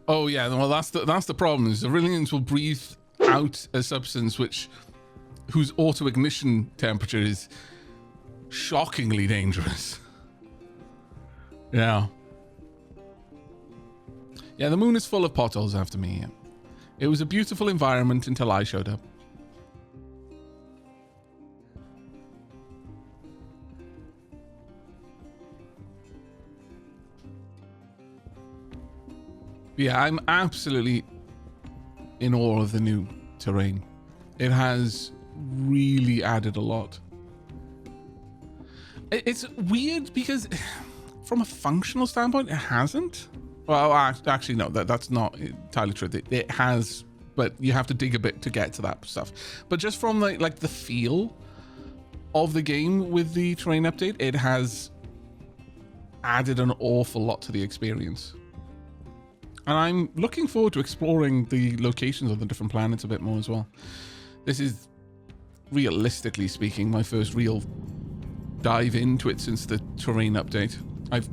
Oh yeah, well that's the problem. Is the Ceruleans will breathe out a substance whose auto ignition temperature is shockingly dangerous. Yeah. Yeah, the moon is full of potholes after me. Yeah. It was a beautiful environment until I showed up. Yeah, I'm absolutely in awe of the new terrain. It has really added a lot. It's weird because from a functional standpoint, it hasn't. Well, actually, no, that's not entirely true. It has, but you have to dig a bit to get to that stuff. But just from like the feel of the game with the terrain update, it has added an awful lot to the experience. And I'm looking forward to exploring the locations of the different planets a bit more as well. This is, realistically speaking, my first real dive into it since the terrain update. I've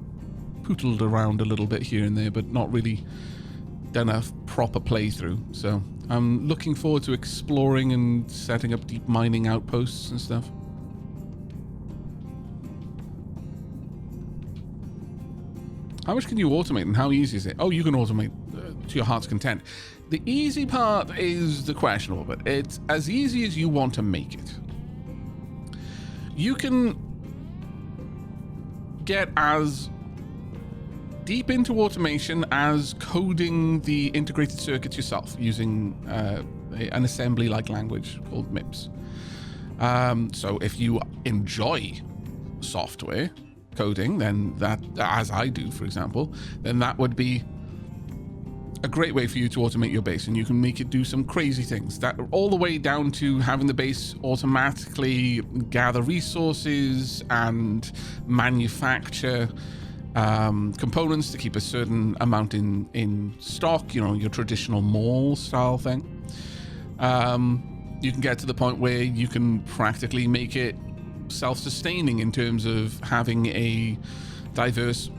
pootled around a little bit here and there, but not really done a proper playthrough. So I'm looking forward to exploring and setting up deep mining outposts and stuff. How much can you automate and how easy is it? Oh, you can automate to your heart's content. The easy part is the questionable, but it's as easy as you want to make it. You can get as deep into automation as coding the integrated circuits yourself using an assembly-like language called MIPS. So if you enjoy software coding, then that, as I do, for example, then that would be a great way for you to automate your base, and you can make it do some crazy things, that all the way down to having the base automatically gather resources and manufacture components to keep a certain amount in stock, you know, your traditional mall style thing. You can get to the point where you can practically make it self-sustaining in terms of having a diverse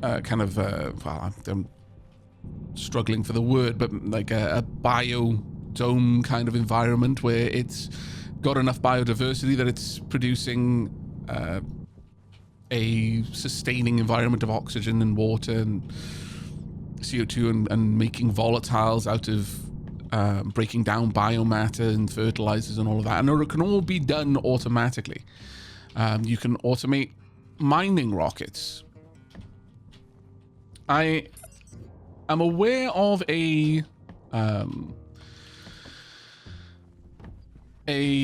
kind of well, I'm struggling for the word, but like a biodome kind of environment where it's got enough biodiversity that it's producing a sustaining environment of oxygen and water and CO2 and making volatiles out of breaking down biomatter and fertilizers and all of that. And it can all be done automatically. You can automate mining rockets. I am aware of a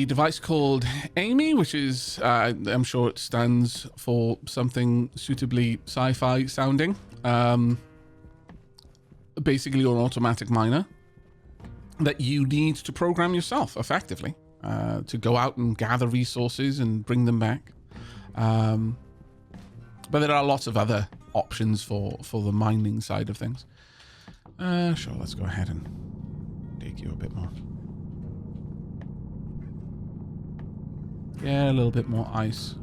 device called Amy, which is, I'm sure it stands for something suitably sci-fi sounding. Basically an automatic miner that you need to program yourself effectively to go out and gather resources and bring them back. But there are lots of other options for the mining side of things. Sure, let's go ahead and dig you a bit more. Yeah, a little bit more ice.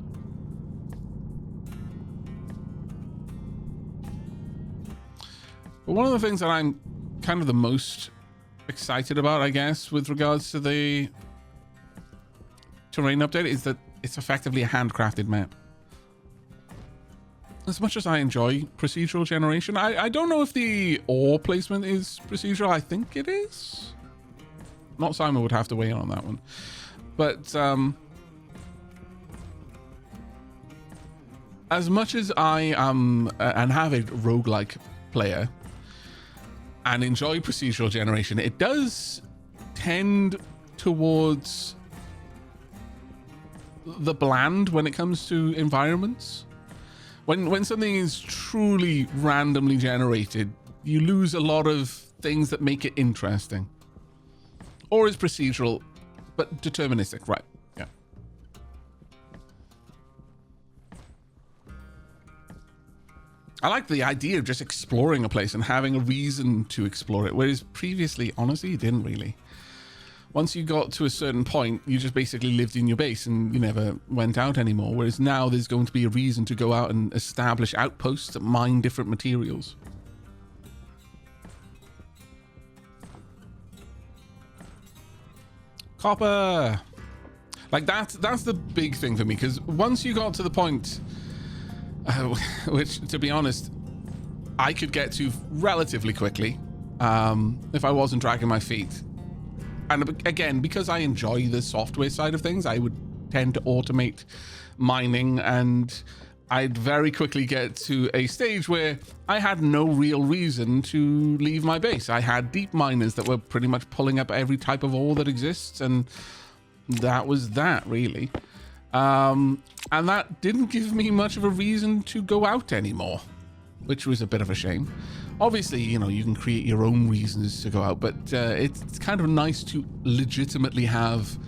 But one of the things that I'm kind of the most excited about, I guess, with regards to the terrain update is that it's effectively a handcrafted map. As much as I enjoy procedural generation, I don't know if the ore placement is procedural. I think it is. Not Simon would have to weigh in on that one. But as much as I am an avid roguelike player and enjoy procedural generation, it does tend towards the bland when it comes to environments. When something is truly randomly generated, you lose a lot of things that make it interesting. Or is procedural, but deterministic, right? Yeah. I like the idea of just exploring a place and having a reason to explore it, whereas previously, honestly, you didn't really. Once you got to a certain point, you just basically lived in your base and you never went out anymore. Whereas now there's going to be a reason to go out and establish outposts that mine different materials. Copper. Like that's the big thing for me, because once you got to the point, which to be honest, I could get to relatively quickly, if I wasn't dragging my feet. And again, because I enjoy the software side of things, I would tend to automate mining, and I'd very quickly get to a stage where I had no real reason to leave my base. I had deep miners that were pretty much pulling up every type of ore that exists, and that was that, really. And that didn't give me much of a reason to go out anymore, which was a bit of a shame. Obviously, you know, you can create your own reasons to go out, but it's kind of nice to legitimately have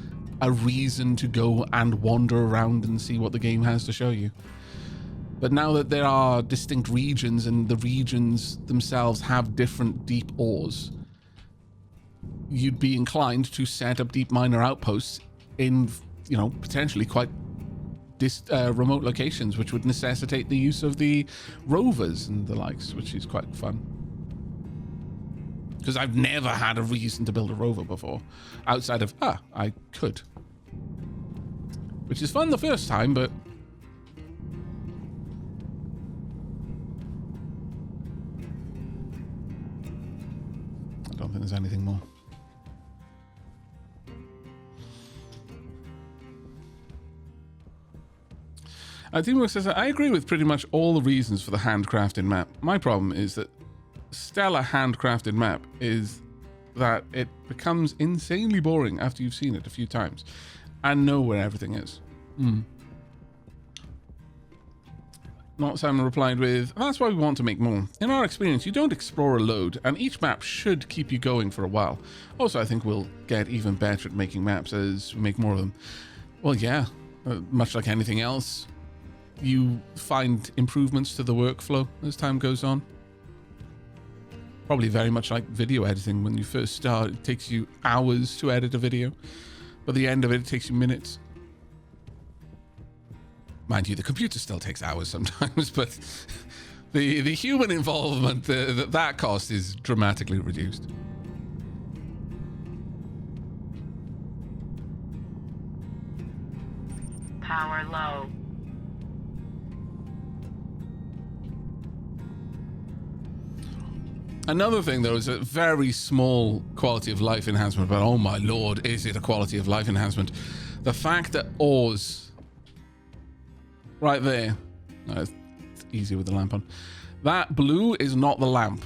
a reason to go and wander around and see what the game has to show you. But now that there are distinct regions, and the regions themselves have different deep ores, you'd be inclined to set up deep miner outposts in, you know, potentially quite remote locations, which would necessitate the use of the rovers and the likes, which is quite fun. Because I've never had a reason to build a rover before, outside of, I could. Which is fun the first time, but I don't think there's anything more. Teamwork says, I agree with pretty much all the reasons for the handcrafted map. My problem is that stellar handcrafted map is that it becomes insanely boring after you've seen it a few times and know where everything is. Not Simon replied with, that's why we want to make more. In our experience, you don't explore a load, and each map should keep you going for a while. Also, I think we'll get even better at making maps as we make more of them. Well, yeah, much like anything else, you find improvements to the workflow as time goes on. Probably very much like video editing. When you first start, it takes you hours to edit a video. By the end of it, it takes you minutes. Mind you, the computer still takes hours sometimes, but the human involvement, that cost is dramatically reduced. Power low. Another thing, though, is a very small quality of life enhancement, but oh my lord, is it a quality of life enhancement. The fact that ores, right there, it's easy with the lamp on, that blue is not the lamp.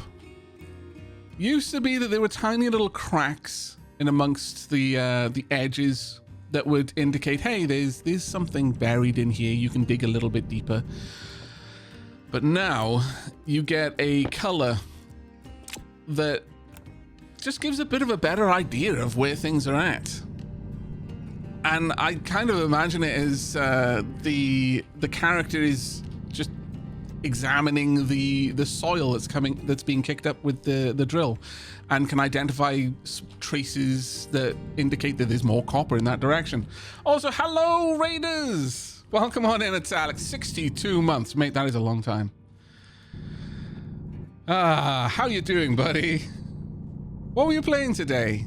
Used to be that there were tiny little cracks in amongst the edges that would indicate, hey, there's something buried in here, you can dig a little bit deeper. But now you get a color that just gives a bit of a better idea of where things are at. And I kind of imagine it as the character is just examining the soil that's being kicked up with the drill, and can identify traces that indicate that there's more copper in that direction. Also, hello Raiders! Welcome on in, it's Alex. 62 months, mate, that is a long time. How you doing, buddy? What were you playing today?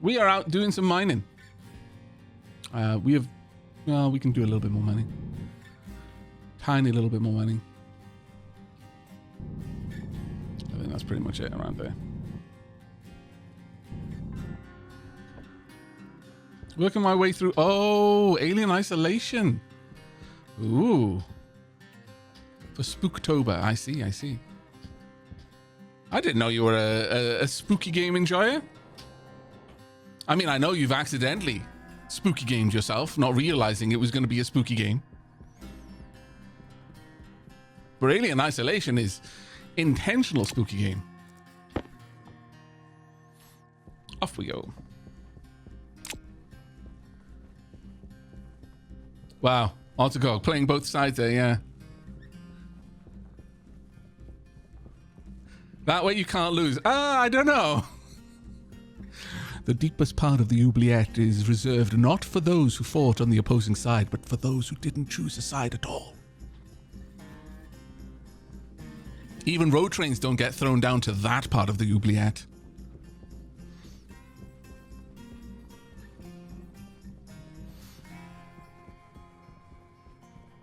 We are out doing some mining. We can do a little bit more mining. Tiny little bit more mining. I think that's pretty much it around there. Working my way through, Alien Isolation. Ooh. For Spooktober. I see. I didn't know you were a spooky game enjoyer. I mean, I know you've accidentally spooky gamed yourself, not realizing it was going to be a spooky game. But Alien Isolation is intentional spooky game. Off we go. Wow. On to go. Playing both sides there, yeah. That way you can't lose. I don't know. The deepest part of the oubliette is reserved not for those who fought on the opposing side, but for those who didn't choose a side at all. Even road trains don't get thrown down to that part of the oubliette.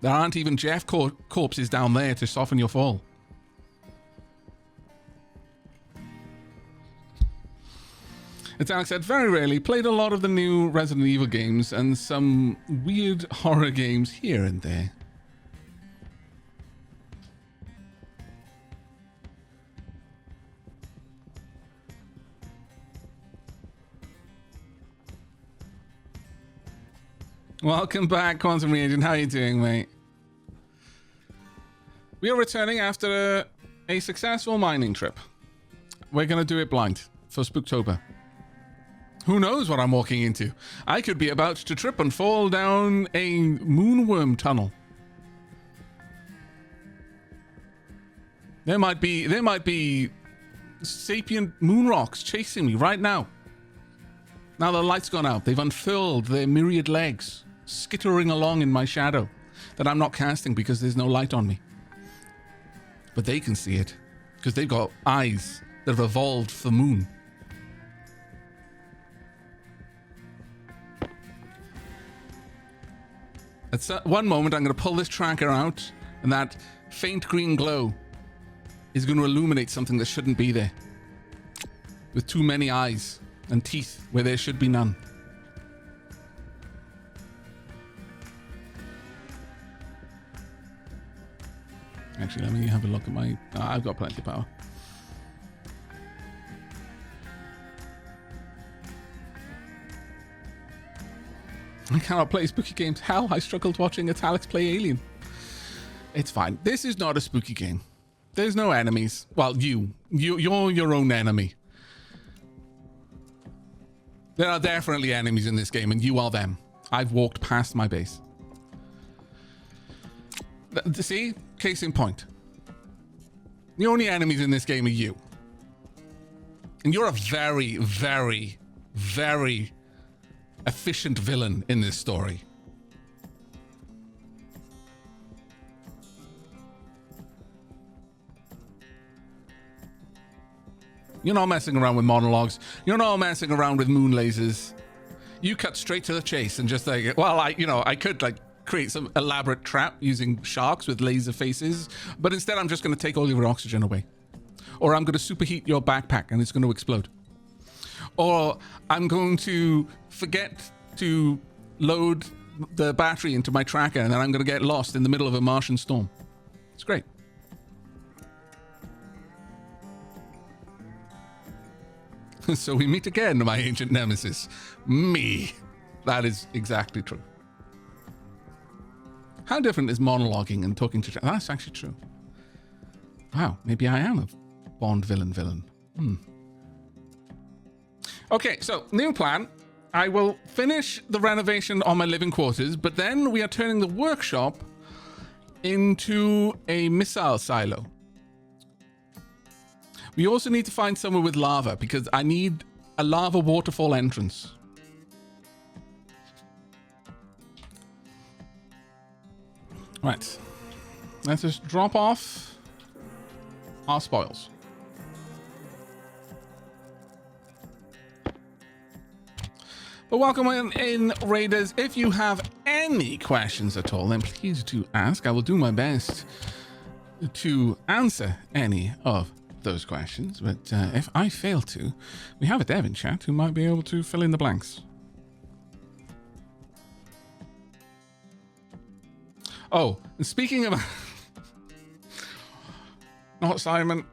There aren't even Jeff corpses down there to soften your fall. It's Alex said, very rarely. Played a lot of the new Resident Evil games and some weird horror games here and there. Welcome back, Quantum Reagent. How are you doing, mate? We are returning after a successful mining trip. We're going to do it blind for Spooktober. Who knows what I'm walking into? I could be about to trip and fall down a moonworm tunnel. There might be sapient moon rocks chasing me right now. Now the light's gone out. They've unfurled their myriad legs, skittering along in my shadow that I'm not casting because there's no light on me. But they can see it because they've got eyes that have evolved for the moon. At one moment, I'm going to pull this tracker out, and that faint green glow is going to illuminate something that shouldn't be there. With too many eyes and teeth where there should be none. Actually, let me have a look at my... I've got plenty of power. I cannot play spooky games. Hell, I struggled watching Alex play Alien. It's fine. This is not a spooky game. There's no enemies. Well, you're your own enemy. There are definitely enemies in this game, and you are them. I've walked past my base. See? Case in point. The only enemies in this game are you. And you're a very, very, very efficient villain in this story. You're not messing around with monologues. You're not messing around with moon lasers. You cut straight to the chase and just like, well, I could like create some elaborate trap using sharks with laser faces, but instead I'm just going to take all your oxygen away. Or I'm going to superheat your backpack and it's going to explode. Or I'm going to forget to load the battery into my tracker and then I'm going to get lost in the middle of a Martian storm. It's great. So we meet again, my ancient nemesis. Me. That is exactly true. How different is monologuing and talking to... That's actually true. Wow, maybe I am a Bond villain. Okay, so new plan. I will finish the renovation on my living quarters, but then we are turning the workshop into a missile silo. We also need to find somewhere with lava because I need a lava waterfall entrance. Right. Let's just drop off our spoils. But welcome in, Raiders. If you have any questions at all, then please do ask. I will do my best to answer any of those questions. But if I fail to, we have a dev in chat who might be able to fill in the blanks. Oh, and speaking of... Not Simon.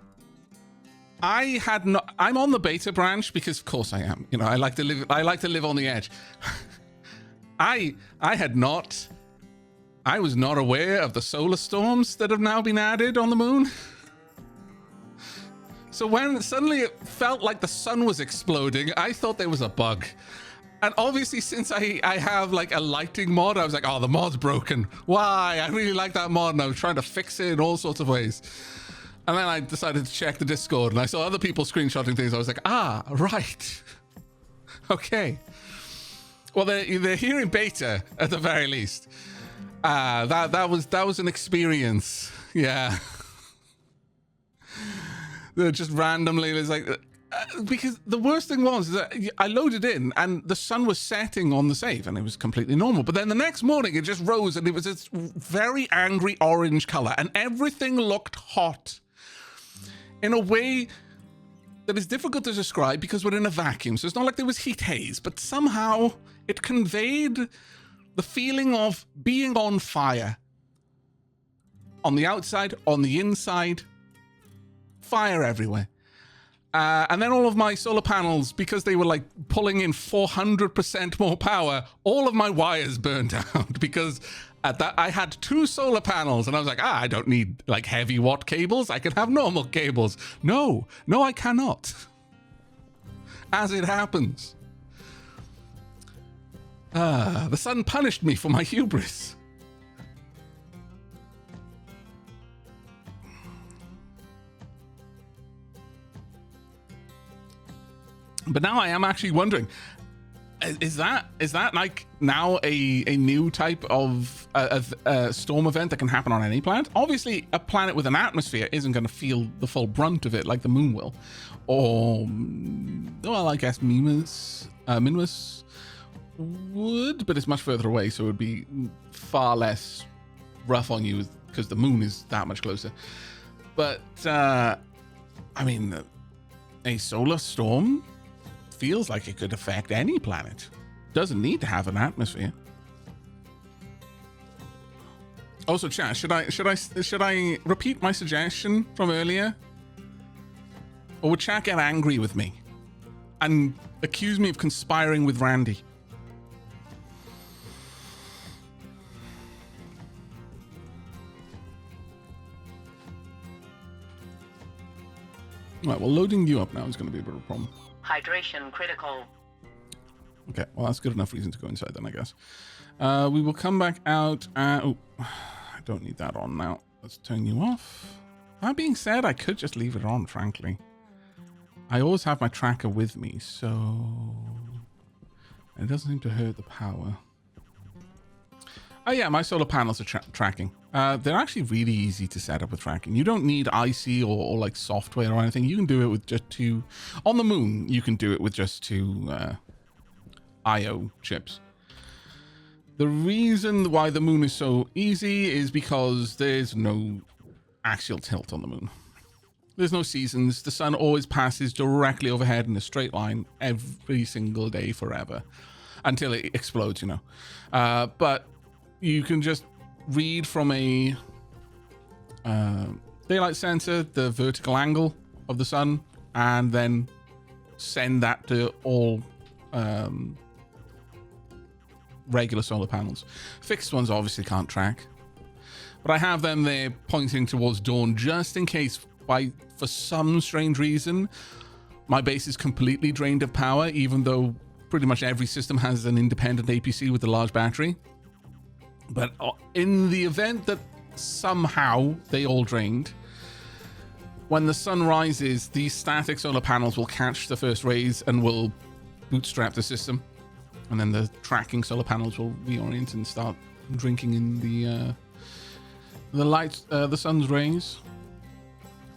I'm on the beta branch because of course I am. You know, I like to live on the edge. I was not aware of the solar storms that have now been added on the moon. So when suddenly it felt like the sun was exploding, I thought there was a bug. And obviously, since I have like a lighting mod, I was like, oh, the mod's broken. Why? I really like that mod and I was trying to fix it in all sorts of ways. And then I decided to check the Discord and I saw other people screenshotting things. I was like, ah, right. Okay. Well, they're here in beta at the very least. That was an experience. Yeah. just randomly, it's like, because the worst thing was that I loaded in and the sun was setting on the save and it was completely normal. But then the next morning it just rose and it was this very angry orange color and everything looked hot in a way that is difficult to describe because we're in a vacuum. So it's not like there was heat haze, but somehow it conveyed the feeling of being on fire. On the outside, on the inside, fire everywhere. And then all of my solar panels, because they were like pulling in 400% more power, all of my wires burned out because at that I had 2 solar panels and I was like, I don't need like heavy watt cables. I can have normal cables. No, I cannot. As it happens. The sun punished me for my hubris. But now I am actually wondering, is that like now a new type of storm event that can happen on any planet? Obviously, a planet with an atmosphere isn't going to feel the full brunt of it like the moon will. Or, well, I guess Minmus would, but it's much further away, so it would be far less rough on you because the moon is that much closer. But, I mean, a solar storm feels like it could affect any planet. Doesn't need to have an atmosphere. Also, chat, should I repeat my suggestion from earlier? Or would chat get angry with me and accuse me of conspiring with Randy? Right, well, loading you up now is going to be a bit of a problem. Hydration critical. Okay, well, that's good enough reason to go inside then, I guess. We will come back out. Oh, I don't need that on now. Let's turn you off. That being said, I could just leave it on, frankly. I always have my tracker with me, so it doesn't seem to hurt the power. Oh yeah, my solar panels are tracking. They're actually really easy to set up with tracking. You don't need IC or like software or anything. You can do it with just 2. On the moon, you can do it with just 2 IO chips. The reason why the moon is so easy is because there's no axial tilt on the moon. There's no seasons. The sun always passes directly overhead in a straight line every single day forever until it explodes, you know. But you can just read from a daylight sensor the vertical angle of the sun and then send that to all regular solar panels. Fixed ones obviously can't track, but I have them there pointing towards dawn just in case for some strange reason my base is completely drained of power, even though pretty much every system has an independent APC with a large battery. But in the event that somehow they all drained, when the sun rises, these static solar panels will catch the first rays and will bootstrap the system. And then the tracking solar panels will reorient and start drinking in the light, the sun's rays.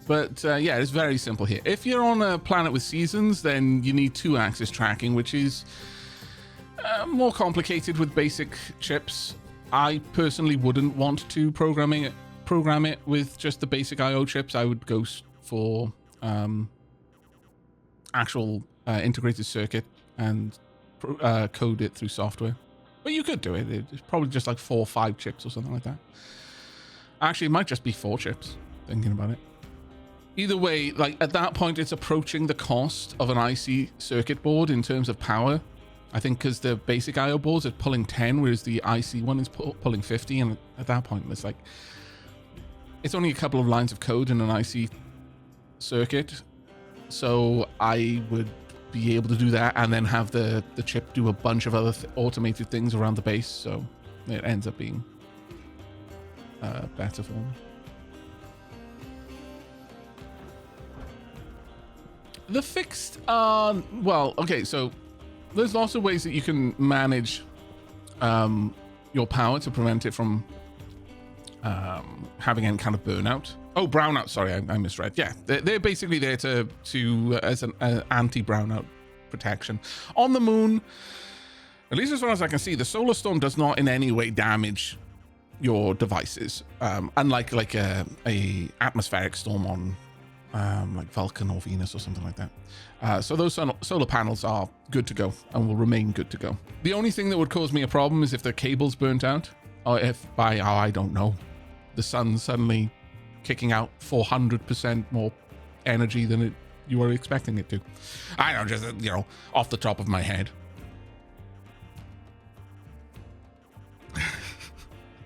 But yeah, it's very simple here. If you're on a planet with seasons, then you need 2-axis tracking, which is more complicated with basic chips. I personally wouldn't want to program it with just the basic IO chips. I would go for actual integrated circuit and code it through software. But you could do it. It's probably just like 4 or 5 chips or something like that. Actually, it might just be 4 chips, thinking about it. Either way, like at that point, it's approaching the cost of an IC circuit board in terms of power. I think because the basic IO boards are pulling 10, whereas the IC one is pulling 50. And at that point, it's like, it's only a couple of lines of code in an IC circuit. So I would be able to do that and then have the chip do a bunch of other automated things around the base. So it ends up being better for me. The fixed, well, okay, so there's lots of ways that you can manage your power to prevent it from having any kind of burnout. Oh, brownout. Sorry, I misread. Yeah, they're basically there to as an anti-brownout protection. On the moon, at least as far as I can see, the solar storm does not in any way damage your devices, unlike like a atmospheric storm on like Vulcan or Venus or something like that. So those solar panels are good to go and will remain good to go. The only thing that would cause me a problem is if the cable's burnt out, or if by, I don't know, the sun's suddenly kicking out 400% more energy than you were expecting it to. I don't just, off the top of my head.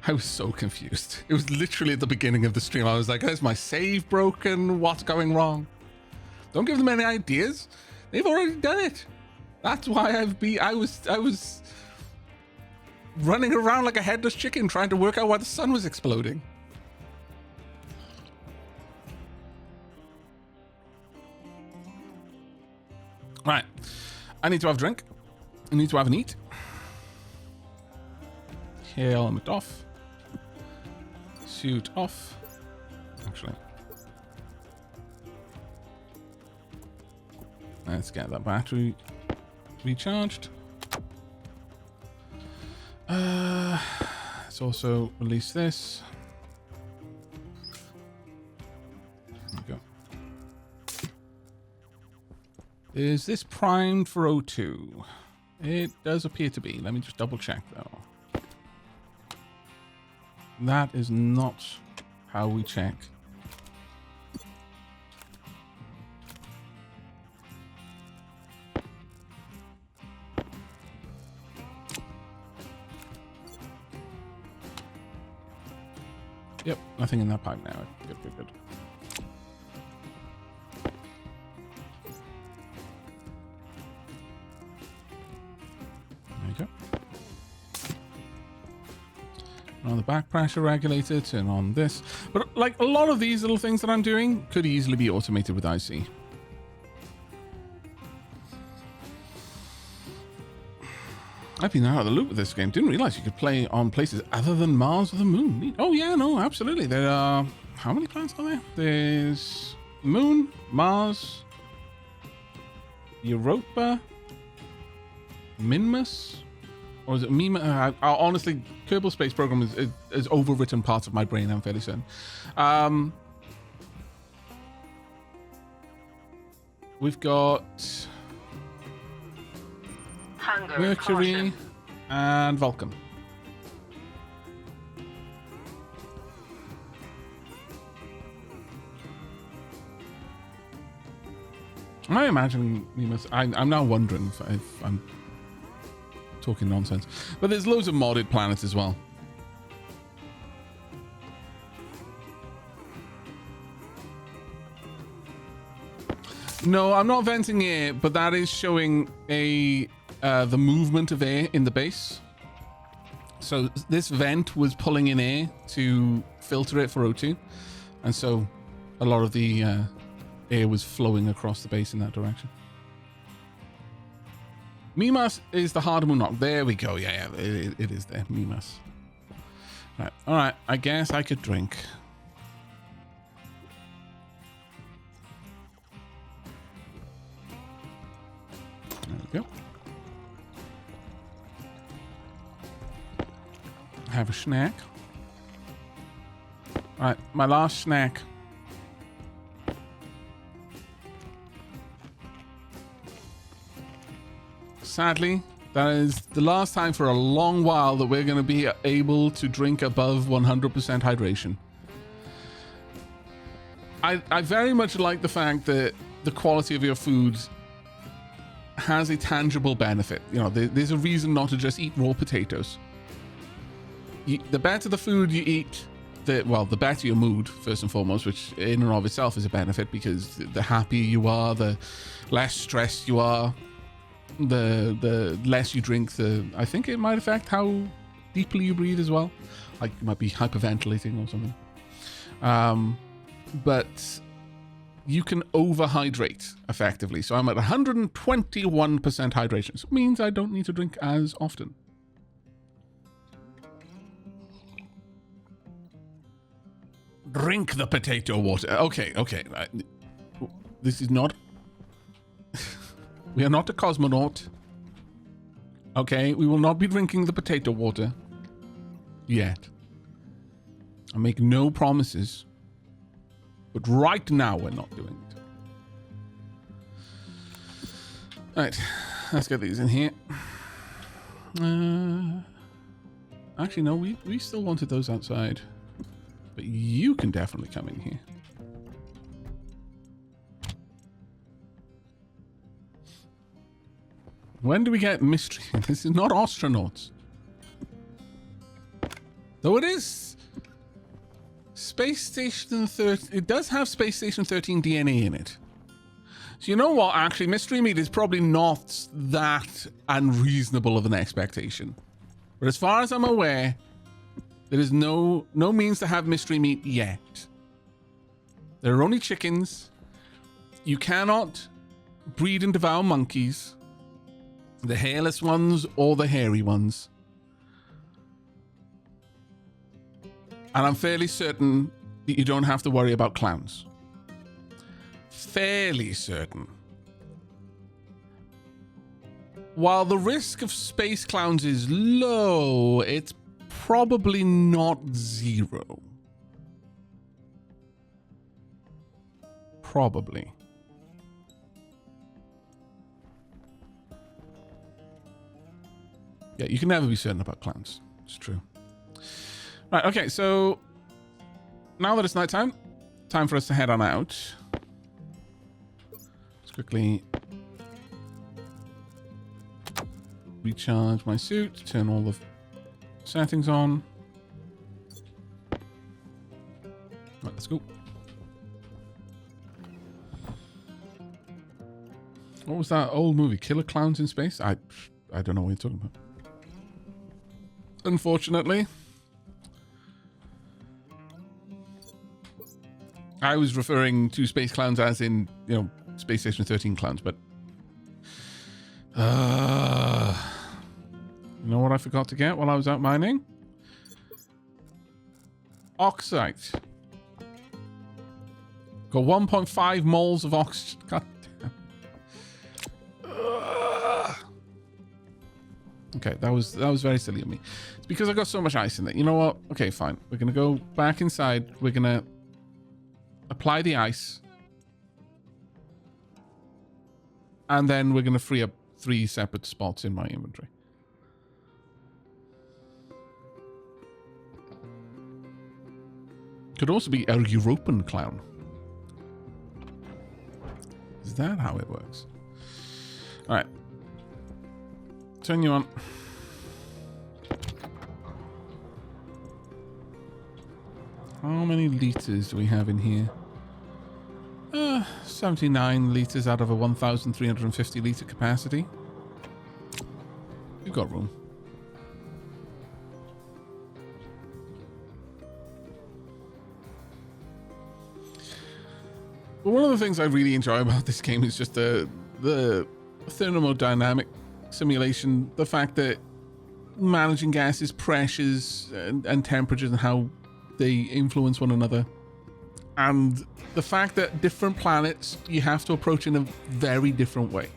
I was so confused. It was literally at the beginning of the stream. I was like, is my save broken? What's going wrong? Don't give them any ideas. They've already done it. That's why I was running around like a headless chicken trying to work out why the sun was exploding. Right. I need to have a drink. I need to have an eat. Helmet off. Suit off. Actually. Let's get that battery recharged. Let's also release this. There we go. Is this primed for O2? It does appear to be. Let me just double check though. That is not how we check. Yep, nothing in that pipe now. Good. There you go. On the back pressure regulator, turn on this. But like a lot of these little things that I'm doing could easily be automated with IC. I've been out of the loop with this game. Didn't realize you could play on places other than Mars or the Moon. Oh yeah, no, absolutely. There are, how many planets are there? There's Moon, Mars, Europa, Minmus, or is it Mima? Honestly, Kerbal Space Program is overwritten parts of my brain, I'm fairly certain. We've got Mercury and Vulcan. I imagine we must. I'm now wondering if I'm talking nonsense, but there's loads of modded planets as well. No, I'm not venting air, but that is showing the movement of air in the base. So this vent was pulling in air to filter it for O2, and so a lot of the air was flowing across the base in that direction. Mimas is the harder moon rock. There we go. Yeah, it is there. Mimas. Right. All right. I guess I could drink. There we go. Have a snack. All right. My last snack. Sadly, that is the last time for a long while that we're going to be able to drink above 100% hydration. I very much like the fact that the quality of your food has a tangible benefit. You know, there's a reason not to just eat raw potatoes. The better the food you eat, the better your mood, first and foremost, which in and of itself is a benefit, because the happier you are, the less stressed you are. The less you drink, I think it might affect how deeply you breathe as well. Like you might be hyperventilating or something. But you can overhydrate effectively. So I'm at 121% hydration. So it means I don't need to drink as often. Drink the potato water. Okay. This is not... We are not a cosmonaut. Okay, we will not be drinking the potato water. Yet. I make no promises. But right now, we're not doing it. Alright, let's get these in here. Actually, no, we still wanted those outside. But you can definitely come in here. When do we get mystery? This is not astronauts. Though it is Space Station 13. It does have Space Station 13 DNA in it. So you know what? Actually, mystery meat is probably not that unreasonable of an expectation. But as far as I'm aware, there is no means to have mystery meat yet. There are only chickens. You cannot breed and devour monkeys. The hairless ones or the hairy ones. And I'm fairly certain that you don't have to worry about clowns. Fairly certain. While the risk of space clowns is low, it's probably not zero. Probably. Yeah, you can never be certain about clowns. It's true. Right, okay, so now that it's nighttime, time for us to head on out. Let's quickly recharge my suit, turn all the settings on. Right, let's go. What was that old movie? Killer Clowns in Space? I don't know what you're talking about. Unfortunately. I was referring to space clowns as in, you know, Space Station 13 clowns, but... you know what I forgot to get while I was out mining? Oxite. Got 1.5 moles of oxygen. God damn. Okay, that was very silly of me. It's because I got so much ice in there. You know what? Okay, fine. We're going to go back inside. We're going to apply the ice. And then we're going to free up 3 separate spots in my inventory. Could also be a European clown. Is that how it works? All right. Turn you on. How many liters do we have in here? 79 liters out of a 1,350 liter capacity. You've got room. But one of the things I really enjoy about this game is just the thermodynamic simulation, the fact that managing gases, pressures, and temperatures and how they influence one another. And the fact that different planets you have to approach in a very different way.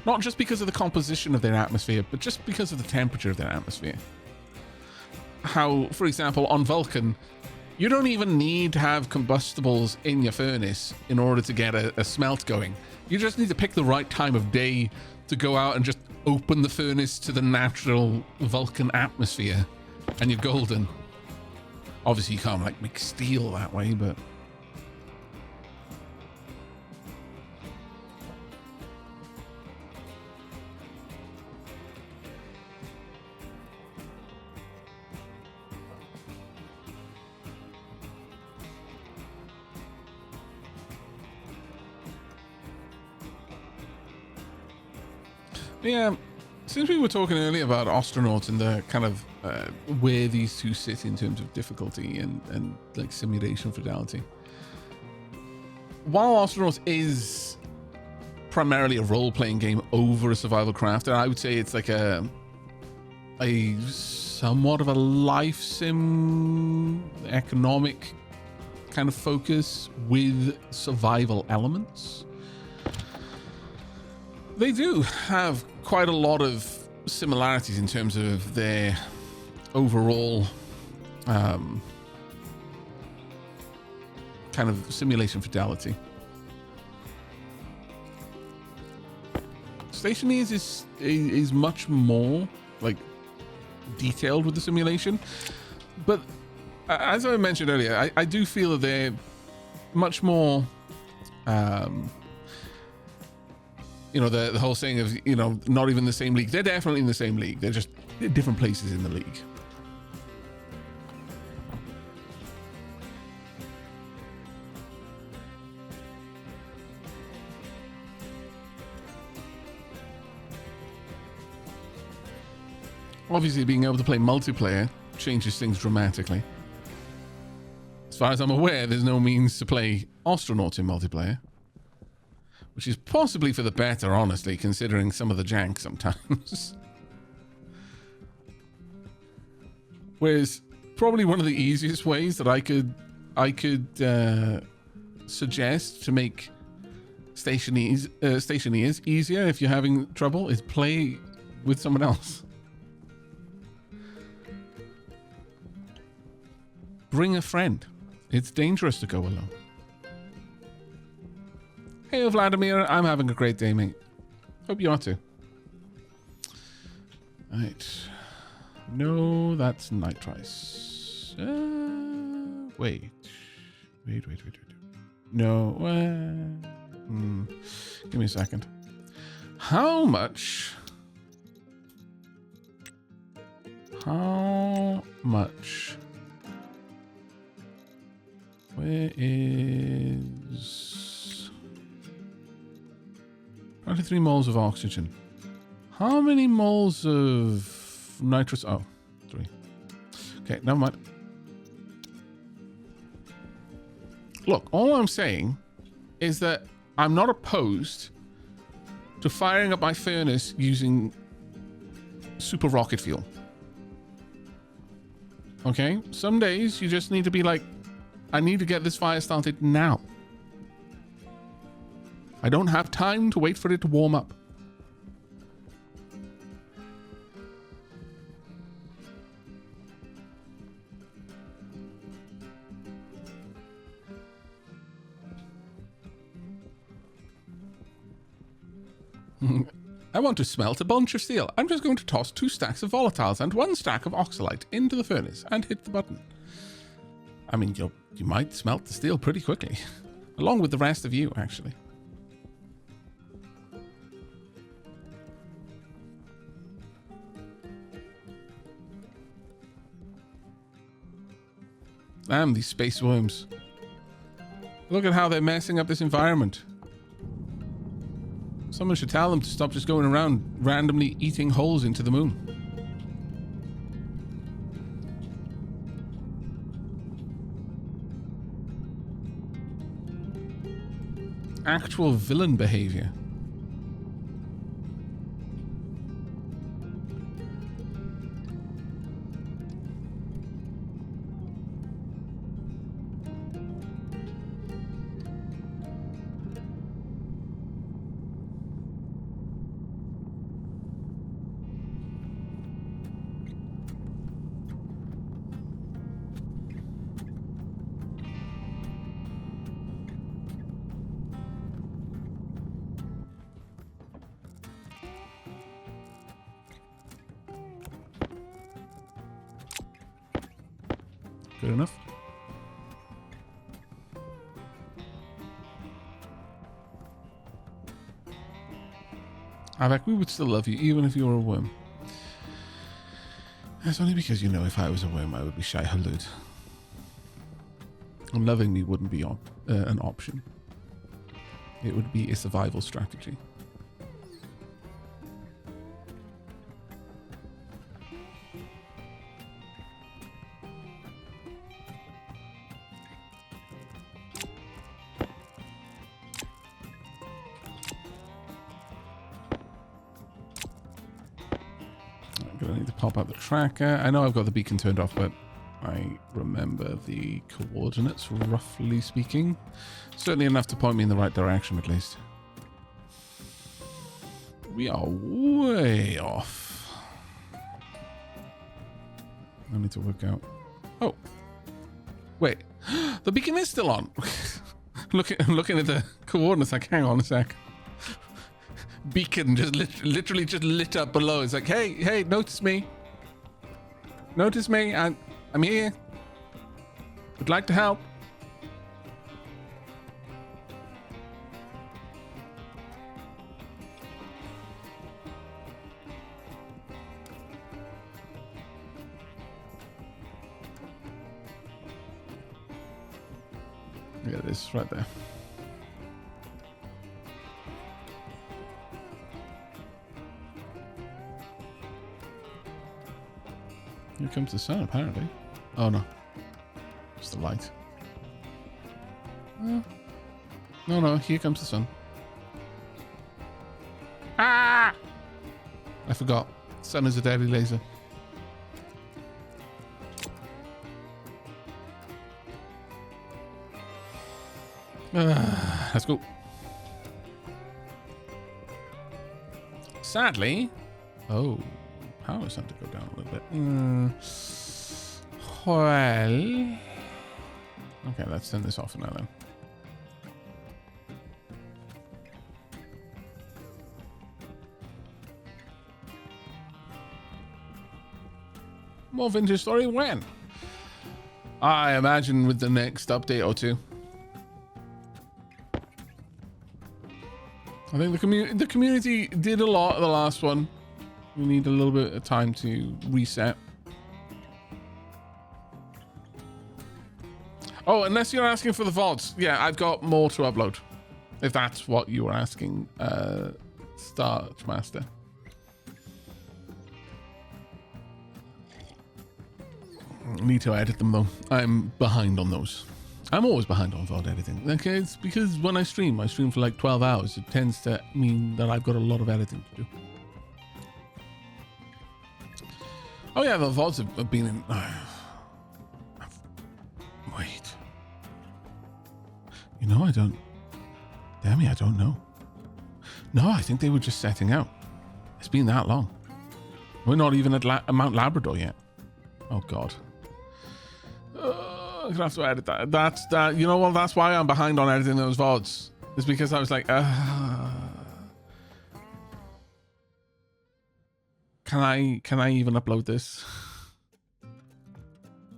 Not just because of the composition of their atmosphere, but just because of the temperature of their atmosphere. How, for example, on Vulcan, you don't even need to have combustibles in your furnace in order to get a smelt going. You just need to pick the right time of day to go out and just open the furnace to the natural Vulcan atmosphere, and you're golden. Obviously, you can't like make steel that way, but... Yeah, since we were talking earlier about astronauts and the kind of where these two sit in terms of difficulty and like simulation fidelity. While Astronauts is primarily a role-playing game over a survival crafter, I would say it's like a somewhat of a life sim economic kind of focus with survival elements. They do have quite a lot of similarities in terms of their overall kind of simulation fidelity. Stationeers is much more like detailed with the simulation, but as I mentioned earlier, I do feel that they're much more you know, the whole saying of, you know, not even the same league. They're definitely in the same league. They're just different places in the league. Obviously, being able to play multiplayer changes things dramatically. As far as I'm aware, there's no means to play Astronauts in multiplayer. Which is possibly for the better, honestly, considering some of the jank sometimes. Whereas, probably one of the easiest ways that I could suggest to make Stationeers easier if you're having trouble is play with someone else. Bring a friend. It's dangerous to go alone. Hey, Vladimir, I'm having a great day, mate. Hope you are too. Right. No, that's nitrice. Wait. No. Give me a second. How much? Where is 23 moles of oxygen? How many moles of nitrous? Oh, 3. Okay, never mind. Look, all I'm saying is that I'm not opposed to firing up my furnace using super rocket fuel. Okay? Some days you just need to be like, I need to get this fire started now. I don't have time to wait for it to warm up. I want to smelt a bunch of steel. I'm just going to toss 2 stacks of volatiles and 1 stack of oxalite into the furnace and hit the button. I mean, you might smelt the steel pretty quickly. Along with the rest of you, actually. Damn, these space worms. Look at how they're messing up this environment. Someone should tell them to stop just going around randomly eating holes into the moon. Actual villain behavior. Good enough. Aavak, we would still love you, even if you were a worm. That's only because, you know, if I was a worm, I would be shy halud. And loving me wouldn't be an option. It would be a survival strategy. Pop out the tracker. I know I've got the beacon turned off, but I remember the coordinates, roughly speaking. Certainly enough to point me in the right direction, at least. We are way off. I need to work out. Oh. Wait. The beacon is still on. Looking at the coordinates, like, hang on a sec. Beacon just literally just lit up below. It's like, hey, notice me. Notice me. I'm here. Would like to help. Look at this right there. Here comes the sun, apparently. Oh no, it's the light. No, here comes the sun. Ah! I forgot. Sun is a deadly laser. Let's go. Sadly, power is starting to go down a little bit. Well, okay, let's turn this off now then. More vintage story when? I imagine with the next update or two. I think the community did a lot of the last one. We need a little bit of time to reset. Oh, unless you're asking for the vaults. Yeah, I've got more to upload. If that's what you were asking, Starch Master. Need to edit them though. I'm behind on those. I'm always behind on VOD editing. Okay, it's because when I stream for like 12 hours. It tends to mean that I've got a lot of editing to do. Oh yeah, the VODs have been in... Wait. You know, I don't... Damn it, I don't know. No, I think they were just setting out. It's been that long. We're not even at Mount Labrador yet. Oh, God. I'm gonna have to edit that. That's that. You know what? That's why I'm behind on editing those VODs. It's because I was like, can I even upload this?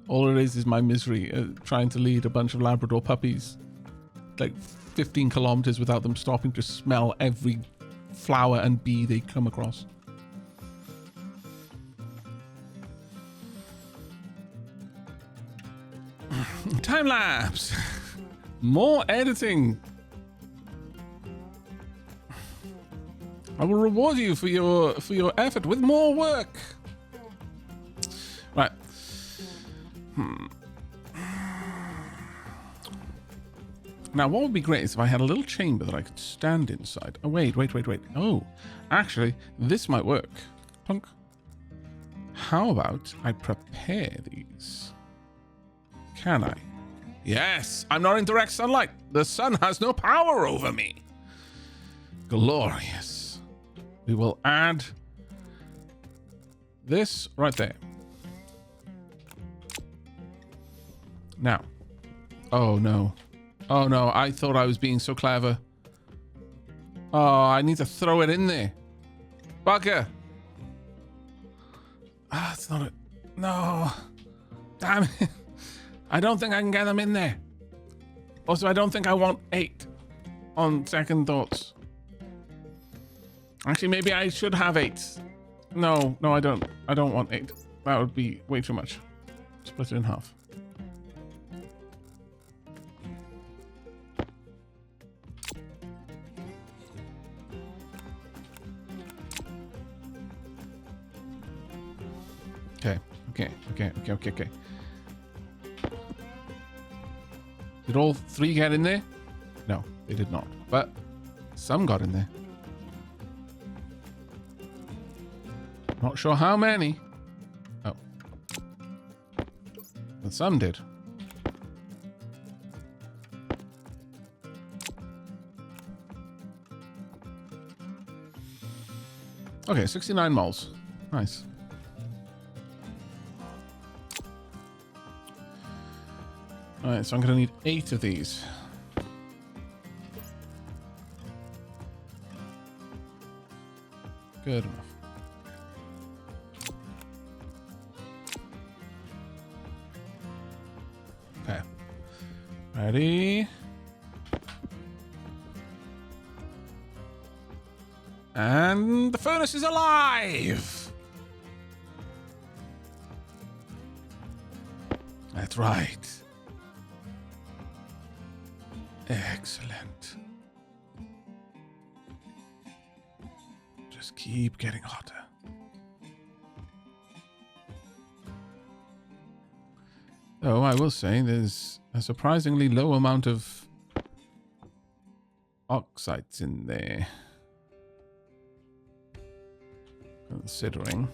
All it is my misery trying to lead a bunch of Labrador puppies like 15 kilometers without them stopping to smell every flower and bee they come across. Time lapse. More editing. I will reward you for your effort with more work. Right. Now, what would be great is if I had a little chamber that I could stand inside. Oh, wait. Oh, actually, this might work. Punk. How about I prepare these? Can I? Yes, I'm not in direct sunlight. The sun has no power over me. Glorious. We will add this right there. Now. Oh, no. Oh, no. I thought I was being so clever. Oh, I need to throw it in there. Bugger. Ah, it's not it. No. Damn it. I don't think I can get them in there. Also, I don't think I want 8 on second thoughts. Actually, maybe I should have 8. No, I don't. I don't want 8. That would be way too much. Split it in half. Okay. Did all 3 get in there? No, they did not. But some got in there. Not sure how many. Oh. But some did. Okay, 69 moles. Nice. Alright, so I'm going to need 8 of these. Good enough. Okay. Ready? And the furnace is alive! That's right. Excellent. Just keep getting hotter. Oh, I will say there's a surprisingly low amount of oxides in there. Considering.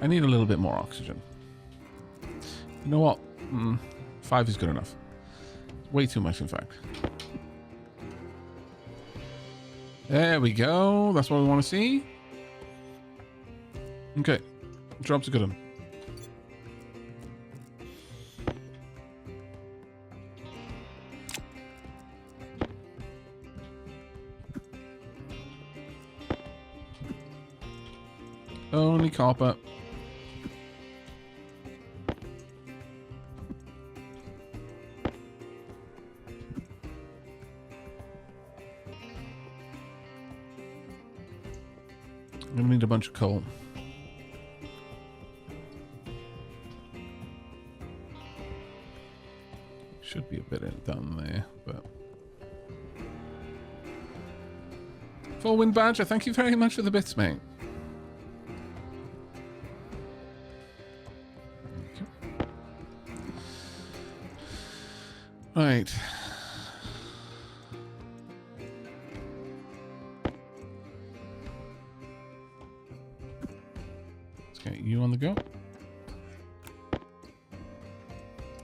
I need a little bit more oxygen. You know what? 5 is good enough. Way too much, in fact. There we go. That's what we want to see. Okay. Drop's a good one. Only copper. I'm gonna need a bunch of coal. Should be a bit done there, but... Full Wind Badger, thank you very much for the bits, mate. Right. Let's get you on the go.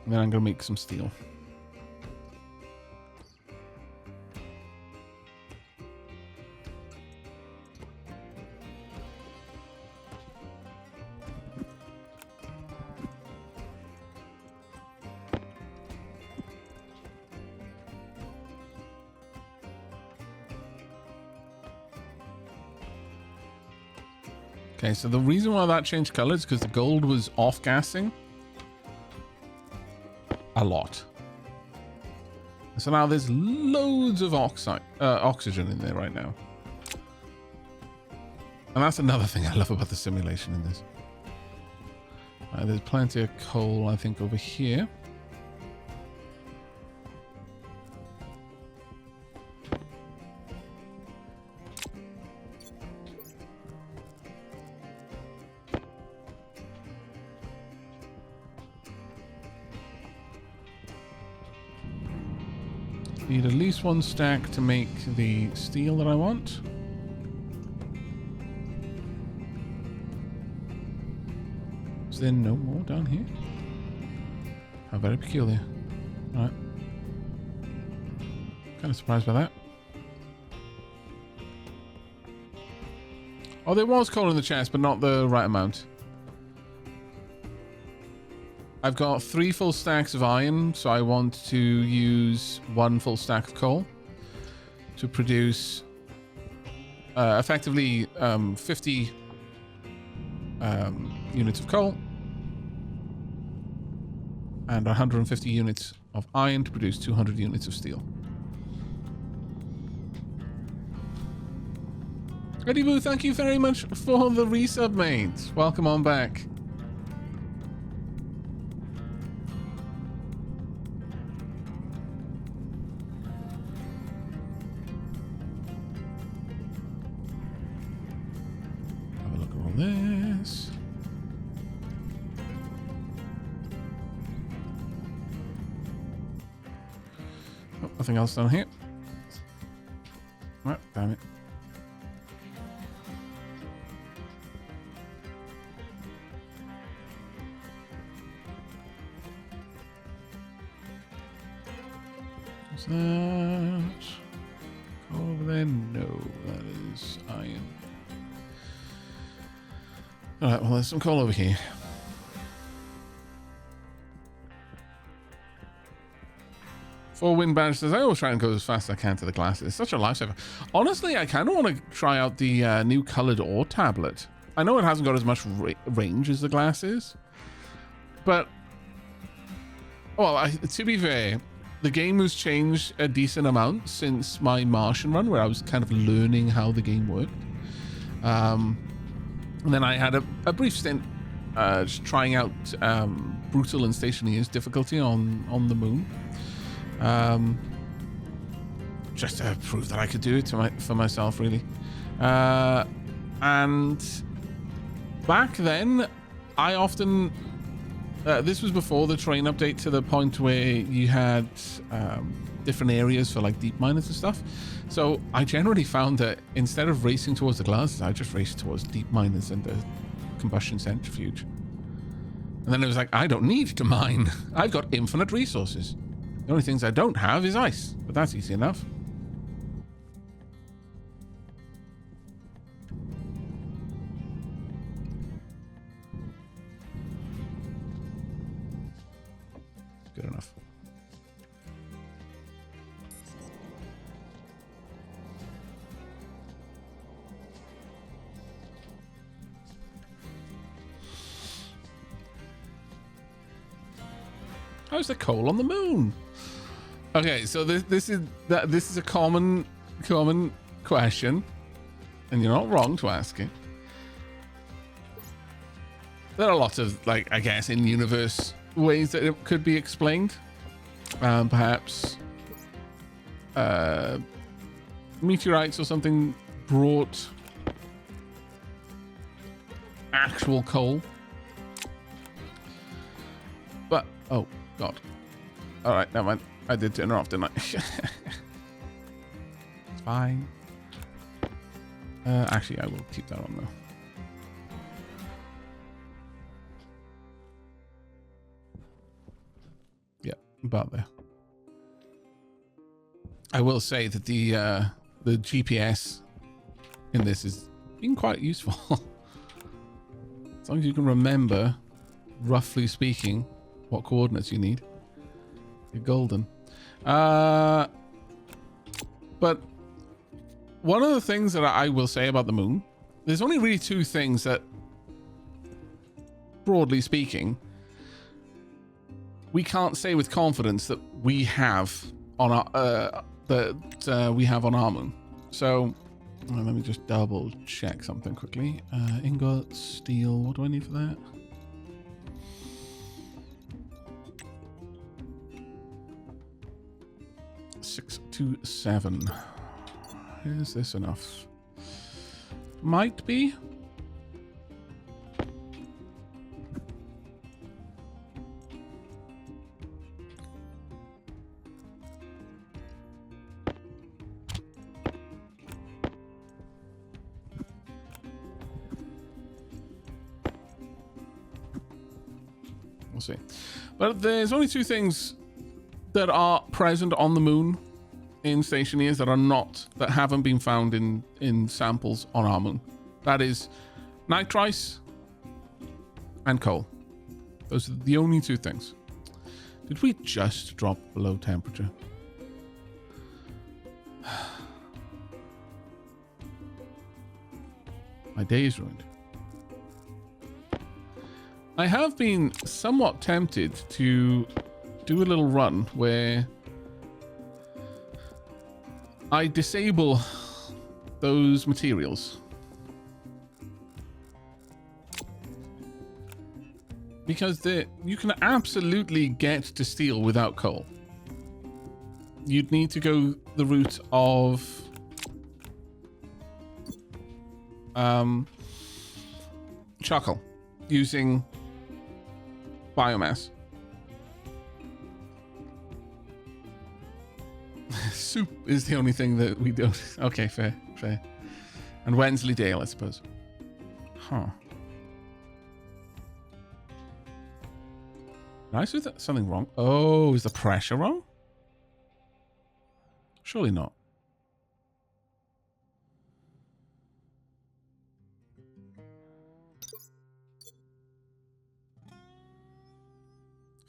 And then I'm going to make some steel. Okay, so the reason why that changed color is because the gold was off-gassing a lot. So now there's loads of oxygen in there right now. And that's another thing I love about the simulation in this. There's plenty of coal, I think, over here. Need at least 1 stack to make the steel that I want. Is there no more down here? How very peculiar. Alright. Kind of surprised by that. Oh, there was coal in the chest, but not the right amount. I've got 3 full stacks of iron, so I want to use 1 full stack of coal to produce effectively 50 units of coal and 150 units of iron to produce 200 units of steel. Eddie Boo, thank you very much for the resub, mate. Welcome on back. This. Oh, nothing else down here. Right, damn it. Is that over there? No, that is iron. Alright, well, there's some coal over here. For wind banisters, I always try and go as fast as I can to the glass. It's such a lifesaver. Honestly, I kind of want to try out the new colored ore tablet. I know it hasn't got as much range as the glass is, but well, to be fair, the game has changed a decent amount since my Martian run, where I was kind of learning how the game worked. And then I had a brief stint just trying out Brutal and Stationeers difficulty on the moon. Just to prove that I could do it for myself, really. And back then, I often... this was before the terrain update, to the point where you had different areas for like deep miners and stuff. So I generally found that instead of racing towards the glasses, I just raced towards deep miners and the combustion centrifuge. And then it was like, I don't need to mine. I've got infinite resources. The only things I don't have is ice, but that's easy enough. Good enough. How's the coal on the moon? Okay, so this is a common question, and you're not wrong to ask it. There are lots of, like, I guess, in universe ways that it could be explained. Perhaps meteorites or something brought actual coal. But oh god. All right, never mind. I did turn her off, didn't I? It's fine. Actually, I will keep that on though. Yeah, about there. I will say that the GPS in this is being quite useful. As long as you can remember, roughly speaking, what coordinates you need, you're golden. But one of the things that I will say about the moon, there's only really two things that, broadly speaking, we can't say with confidence that we have on our we have on our moon. So let me just double check something quickly. Ingot, steel, what do I need for that? Six to 7. Is this enough? Might be. We'll see. But there's only two things that are present on the moon in Stationeers that haven't been found in samples on our moon. That is nitrice and coal. Those are the only two things. Did we just drop below temperature? My day is ruined. I have been somewhat tempted to do a little run where I disable those materials, because you can absolutely get to steel without coal. You'd need to go the route of charcoal using biomass. Soup is the only thing that we don't. Okay, fair. And Wensleydale, I suppose. Huh. Did I say that something wrong? Oh, is the pressure wrong? Surely not.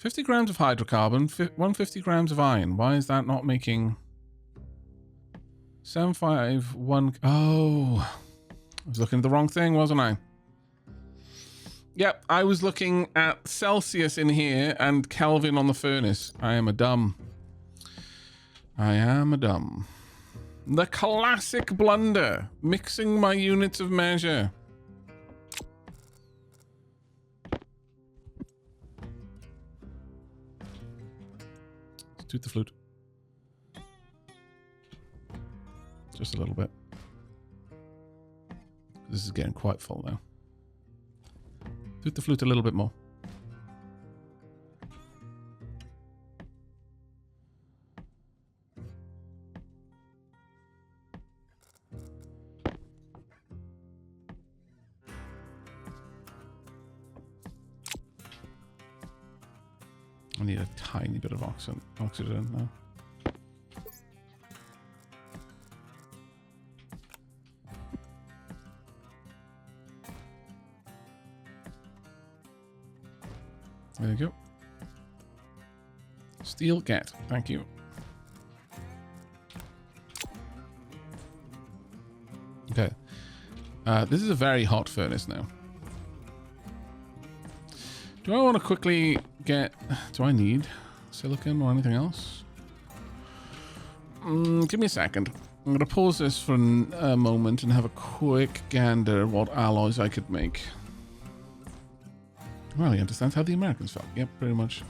$50 grams of hydrocarbon, 150 grams of iron. Why is that not making 751? Oh, I was looking at the wrong thing, wasn't I? Yep, I was looking at Celsius in here and Kelvin on the furnace. I am a dumb. I am a dumb. The classic blunder. Mixing my units of measure. Let's toot the flute. Just a little bit. This is getting quite full now. Toot the flute a little bit more. I need a tiny bit of oxygen now. There you go. Steel get. Thank you. Okay. This is a very hot furnace now. Do I want to quickly get... Do I need silicon or anything else? Give me a second. I'm going to pause this for a moment and have a quick gander what alloys I could make. Well, he understands how the Americans felt. Yep, pretty much.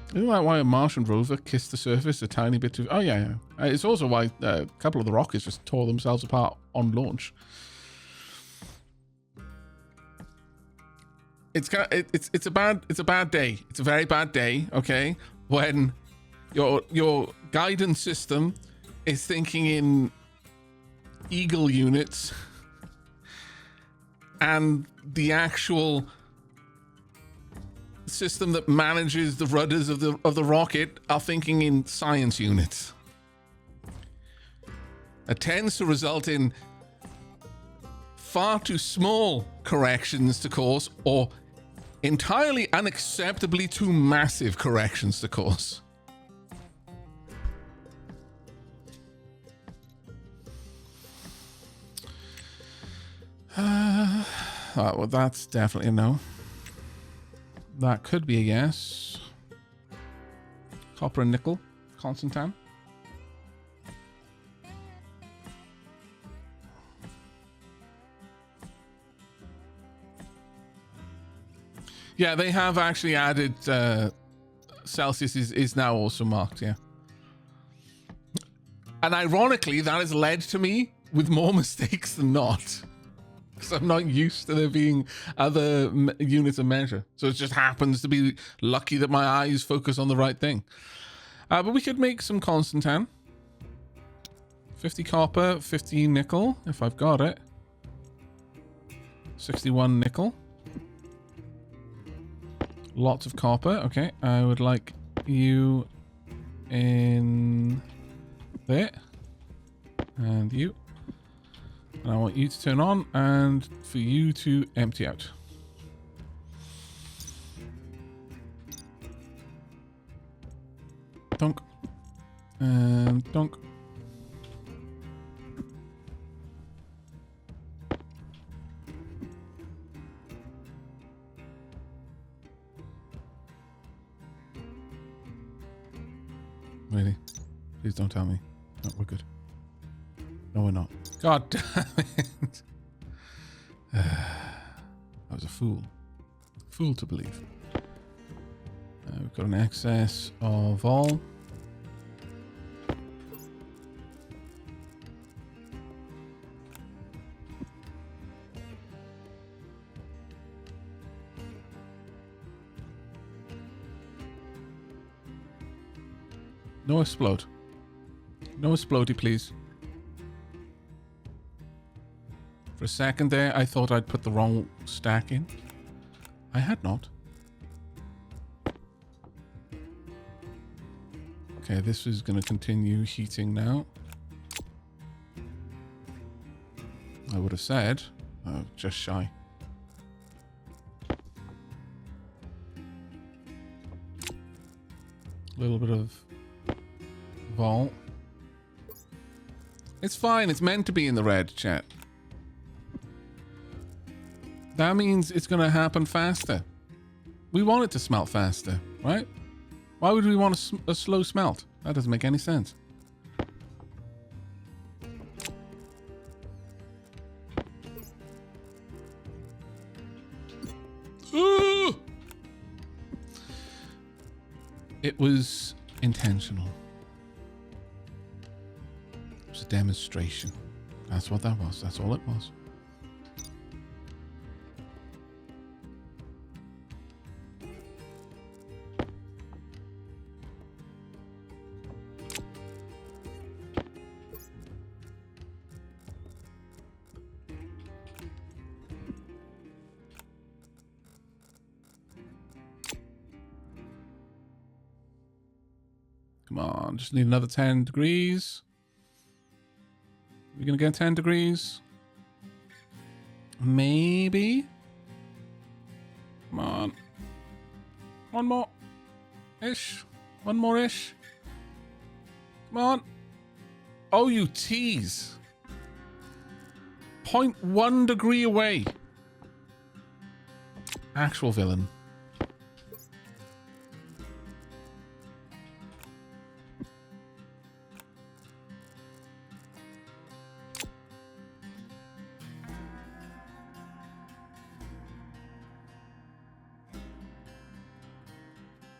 Isn't that why a Martian rover kissed the surface a tiny bit too... Oh, yeah, yeah. It's also why a couple of the rockets just tore themselves apart on launch. It's a bad day. It's a very bad day, okay? When your guidance system is thinking in Eagle units and the actual system that manages the rudders of the rocket are thinking in science units. It tends to result in far too small corrections to course or entirely unacceptably too massive corrections to course. Well, that's definitely a no. That could be a yes. Copper and nickel. Constantine. Yeah, they have actually added Celsius is now also marked, yeah. And ironically, that has led to me with more mistakes than not. Because I'm not used to there being other units of measure. So it just happens to be lucky that my eyes focus on the right thing. But we could make some Constantine. 50 copper, 50 nickel, if I've got it. 61 nickel. Lots of copper. Okay, I would like you in there. And you. And I want you to turn on and for you to empty out. Donk. And donk. Really? Please don't tell me. No, we're good. No, we're not. God damn it. I was a fool. Fool to believe. We've got an excess of all. No explode. No explodey, please. For a second there, I thought I'd put the wrong stack in. I had not. Okay, this is going to continue heating now. I would have said, just shy. A little bit of vol. It's fine. It's meant to be in the red, chat. That means it's going to happen faster. We want it to smelt faster, right? Why would we want a slow smelt? That doesn't make any sense. Ooh! It was intentional. It was a demonstration. That's what that was. That's all it was. Come on, just need another 10 degrees. We're gonna get 10 degrees. Maybe. Come on. One more. Ish. One more ish. Come on. Oh, you tease. 0.1 degree away. Actual villain.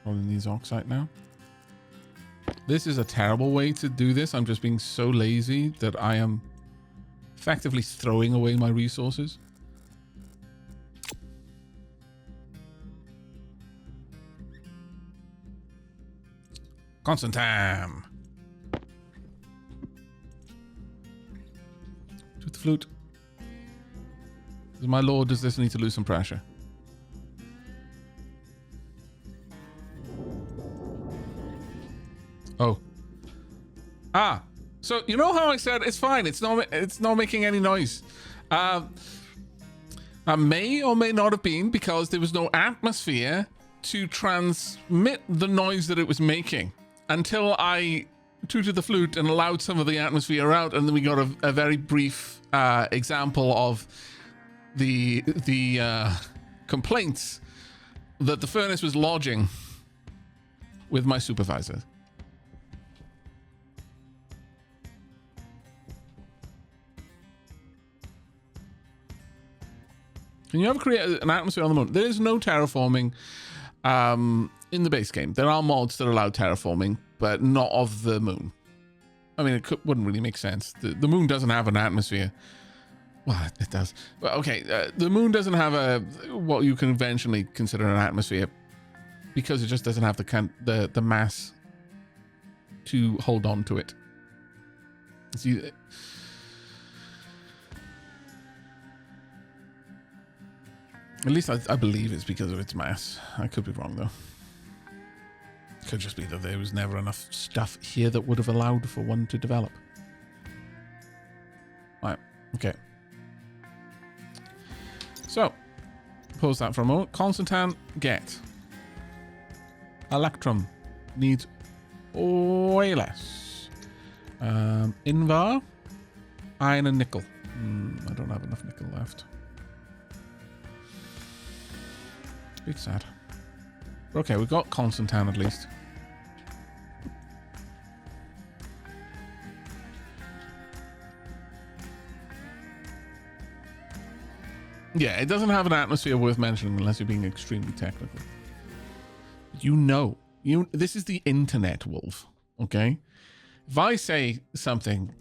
Rolling these oxide now. This is a terrible way to do this. I'm just being so lazy that I am effectively throwing away my resources. Constantam. Shoot the flute. My lord, does this need to lose some pressure? Oh. Ah. So you know how I said it's fine. It's not making any noise. That may or may not have been because there was no atmosphere to transmit the noise that it was making until I tooted the flute and allowed some of the atmosphere out, and then we got a very brief example of the complaints that the furnace was lodging with my supervisor. Can you ever create an atmosphere on the moon? There is no terraforming in the base game. There are mods that allow terraforming, but not of the moon. I mean, wouldn't really make sense. The moon doesn't have an atmosphere. Well, it does. Well, okay, the moon doesn't have what you can conventionally consider an atmosphere because it just doesn't have the mass to hold on to it. See. At least I believe it's because of its mass. I could be wrong, though. Could just be that there was never enough stuff here that would have allowed for one to develop. Right, okay. So, pause that for a moment. Constantan, get. Electrum needs way less. Invar, iron and nickel. I don't have enough nickel left. Big sad. Okay, we've got Constantan at least. Yeah, it doesn't have an atmosphere worth mentioning unless you're being extremely technical. You know. This is the internet, Wolf. Okay? If I say something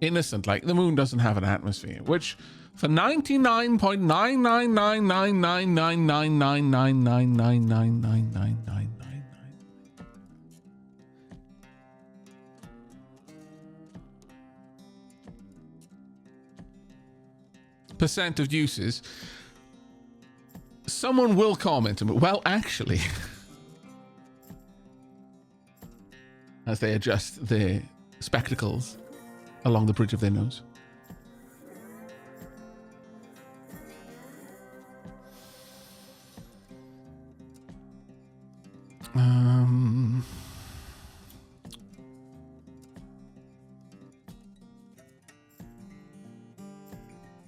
innocent, like the moon doesn't have an atmosphere, which for 99.99999999999999999 percent of uses, someone will comment and well, actually, as they adjust their spectacles along the bridge of their nose.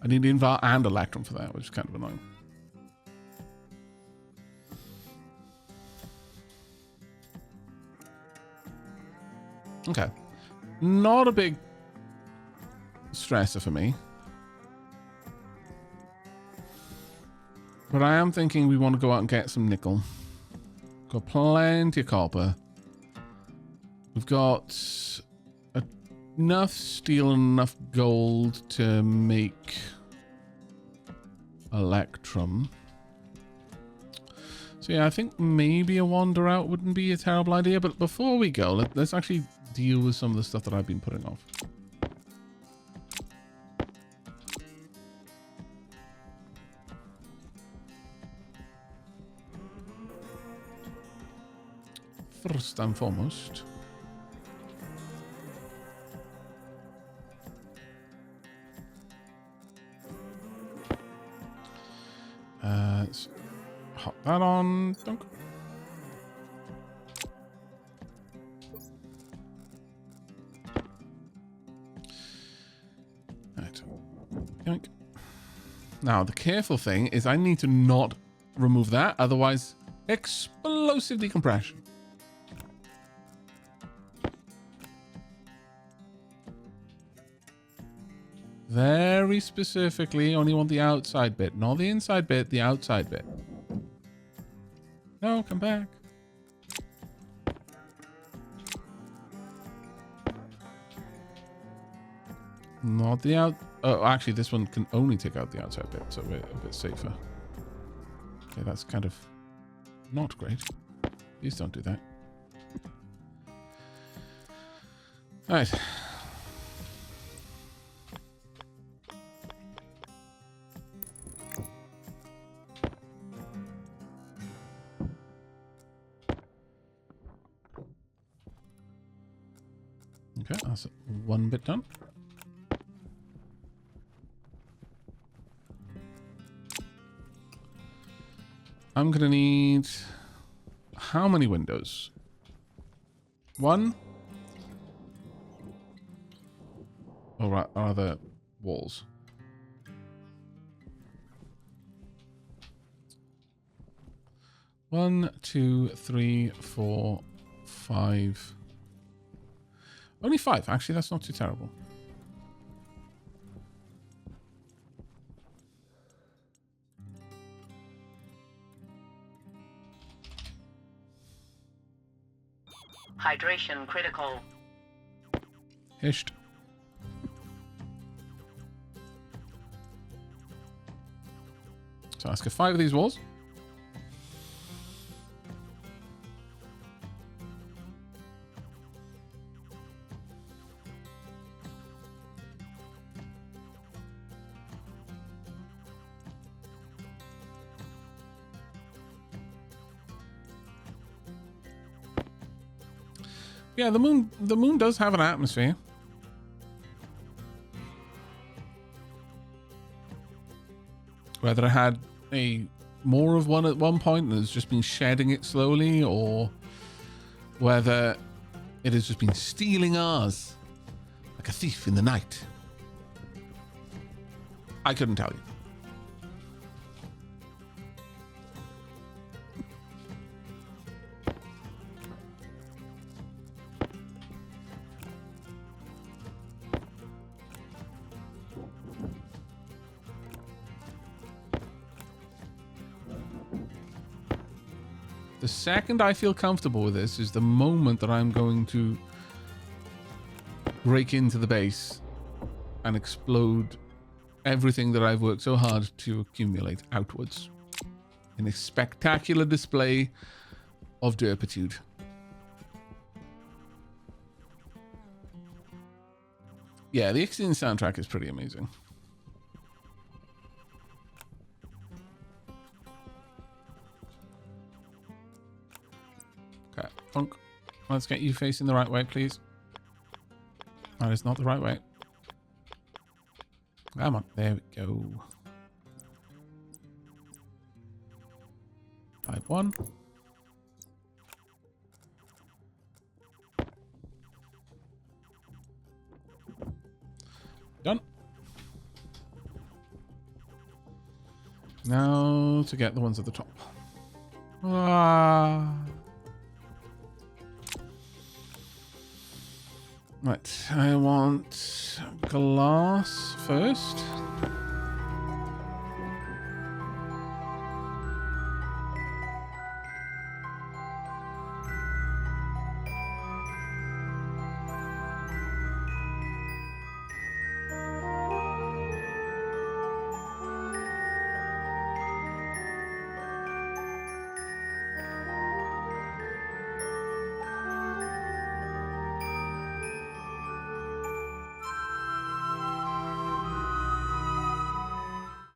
I need Invar and Electrum for that, which is kind of annoying. Okay. Not a big stressor for me. But I am thinking we want to go out and get some nickel. Got plenty of copper. We've got enough steel and enough gold to make Electrum. So yeah, I think maybe a wander out wouldn't be a terrible idea. But before we go, let's actually deal with some of the stuff that I've been putting off. First and foremost, let's hop that on. Dunk. Right. Yoink. Now, the careful thing is I need to not remove that, otherwise explosive decompression. Very specifically, only want the outside bit. Not the inside bit, the outside bit. No, come back. Not the out... Oh, actually, this one can only take out the outside bit, so we're a bit safer. Okay, that's kind of not great. Please don't do that. All right. Okay, that's one bit done. I'm gonna need how many windows? One? Or are there walls? One, two, three, four, five. Only five. Actually, that's not too terrible. Hydration critical. Hished. So let's get 5 of these walls. Yeah, the moon does have an atmosphere. Whether it had more of one at one point and has just been shedding it slowly, or whether it has just been stealing ours like a thief in the night. I couldn't tell you. The second I feel comfortable with this is the moment that I'm going to break into the base and explode everything that I've worked so hard to accumulate outwards in a spectacular display of derpitude. Yeah, the Ixion soundtrack is pretty amazing. Okay, funk. Let's get you facing the right way, please. That is not the right way. Come on. There we go. 5-1. Done. Now to get the ones at the top. Ah. Right, I want glass first.